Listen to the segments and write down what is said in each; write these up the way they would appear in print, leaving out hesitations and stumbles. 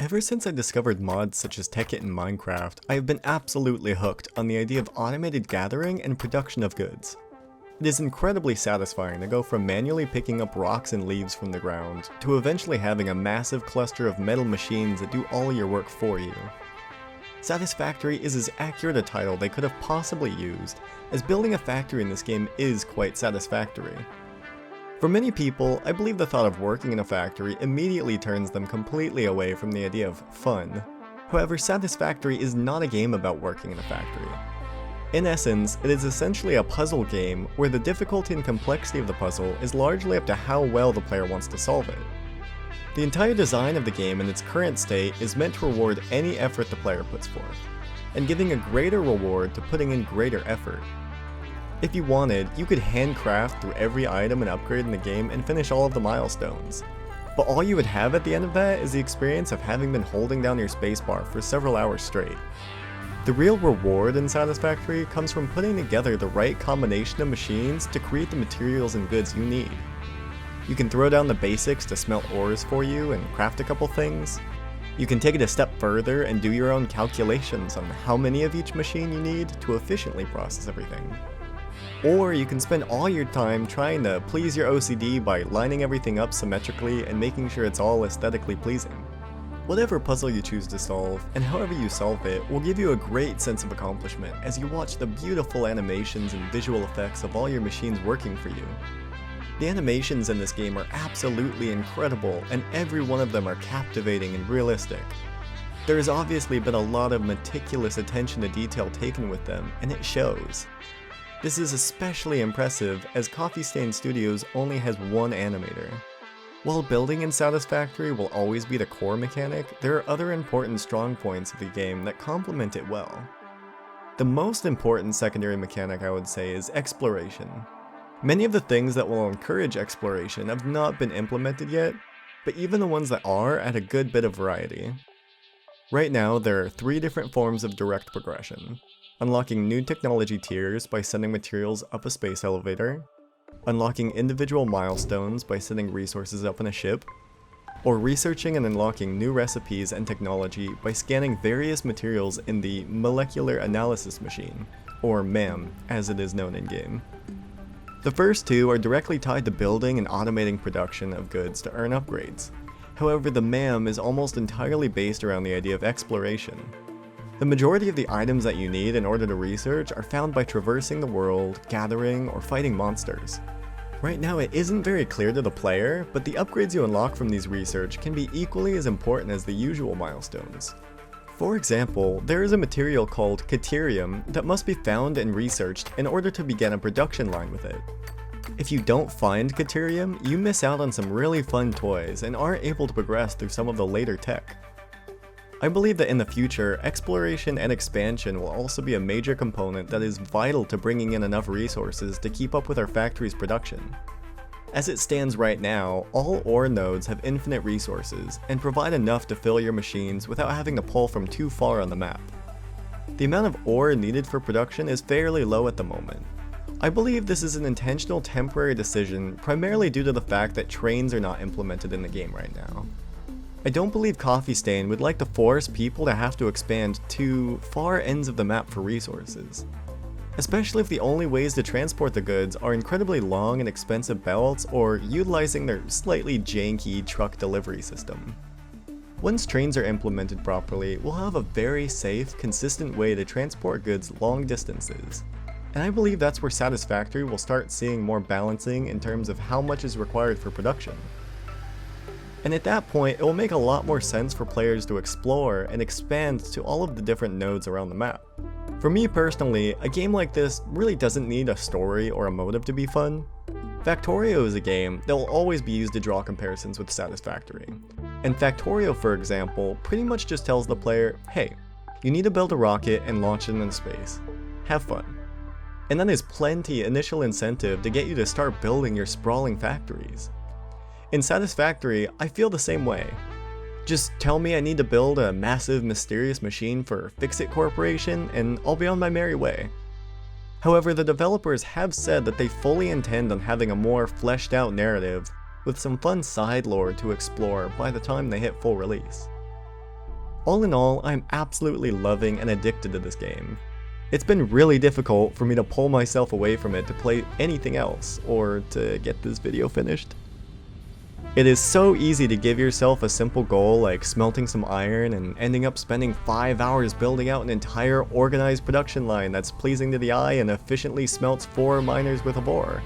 Ever since I discovered mods such as Tekkit in Minecraft, I have been absolutely hooked on the idea of automated gathering and production of goods. It is incredibly satisfying to go from manually picking up rocks and leaves from the ground, to eventually having a massive cluster of metal machines that do all your work for you. Satisfactory is as accurate a title they could have possibly used, as building a factory in this game is quite satisfactory. For many people, I believe the thought of working in a factory immediately turns them completely away from the idea of fun. However, Satisfactory is not a game about working in a factory. In essence, it is essentially a puzzle game where the difficulty and complexity of the puzzle is largely up to how well the player wants to solve it. The entire design of the game in its current state is meant to reward any effort the player puts forth, and giving a greater reward to putting in greater effort. If you wanted, you could handcraft through every item and upgrade in the game and finish all of the milestones. But all you would have at the end of that is the experience of having been holding down your spacebar for several hours straight. The real reward in Satisfactory comes from putting together the right combination of machines to create the materials and goods you need. You can throw down the basics to smelt ores for you and craft a couple things. You can take it a step further and do your own calculations on how many of each machine you need to efficiently process everything. Or you can spend all your time trying to please your OCD by lining everything up symmetrically and making sure it's all aesthetically pleasing. Whatever puzzle you choose to solve, and however you solve it, will give you a great sense of accomplishment as you watch the beautiful animations and visual effects of all your machines working for you. The animations in this game are absolutely incredible, and every one of them are captivating and realistic. There has obviously been a lot of meticulous attention to detail taken with them, and it shows. This is especially impressive as Coffee Stain Studios only has one animator. While building in Satisfactory will always be the core mechanic, there are other important strong points of the game that complement it well. The most important secondary mechanic I would say is exploration. Many of the things that will encourage exploration have not been implemented yet, but even the ones that are add a good bit of variety. Right now, there are 3 different forms of direct progression. Unlocking new technology tiers by sending materials up a space elevator, unlocking individual milestones by sending resources up in a ship, or researching and unlocking new recipes and technology by scanning various materials in the Molecular Analysis Machine, or MAM, as it is known in-game. The first 2 are directly tied to building and automating production of goods to earn upgrades. However, the MAM is almost entirely based around the idea of exploration. The majority of the items that you need in order to research are found by traversing the world, gathering, or fighting monsters. Right now it isn't very clear to the player, but the upgrades you unlock from these research can be equally as important as the usual milestones. For example, there is a material called Caterium that must be found and researched in order to begin a production line with it. If you don't find Caterium, you miss out on some really fun toys and aren't able to progress through some of the later tech. I believe that in the future, exploration and expansion will also be a major component that is vital to bringing in enough resources to keep up with our factory's production. As it stands right now, all ore nodes have infinite resources and provide enough to fill your machines without having to pull from too far on the map. The amount of ore needed for production is fairly low at the moment. I believe this is an intentional temporary decision primarily due to the fact that trains are not implemented in the game right now. I don't believe Coffee Stain would like to force people to have to expand to far ends of the map for resources, especially if the only ways to transport the goods are incredibly long and expensive belts or utilizing their slightly janky truck delivery system. Once trains are implemented properly, we'll have a very safe, consistent way to transport goods long distances, and I believe that's where Satisfactory will start seeing more balancing in terms of how much is required for production. And at that point, it will make a lot more sense for players to explore and expand to all of the different nodes around the map. For me personally, a game like this really doesn't need a story or a motive to be fun. Factorio is a game that will always be used to draw comparisons with Satisfactory. And Factorio, for example, pretty much just tells the player, hey, you need to build a rocket and launch it into space. Have fun. And that is plenty initial incentive to get you to start building your sprawling factories. In Satisfactory, I feel the same way. Just tell me I need to build a massive mysterious machine for Fixit Corporation and I'll be on my merry way. However, the developers have said that they fully intend on having a more fleshed out narrative with some fun side lore to explore by the time they hit full release. All in all, I'm absolutely loving and addicted to this game. It's been really difficult for me to pull myself away from it to play anything else, or to get this video finished. It is so easy to give yourself a simple goal like smelting some iron and ending up spending 5 hours building out an entire organized production line that's pleasing to the eye and efficiently smelts 4 miners with a ore.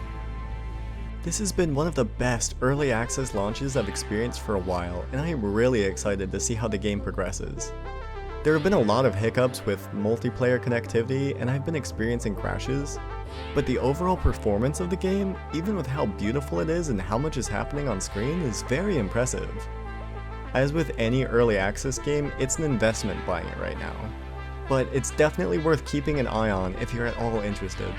This has been one of the best early access launches I've experienced for a while, and I am really excited to see how the game progresses. There have been a lot of hiccups with multiplayer connectivity, and I've been experiencing crashes, but the overall performance of the game, even with how beautiful it is and how much is happening on screen, is very impressive. As with any early access game, it's an investment buying it right now, but it's definitely worth keeping an eye on if you're at all interested.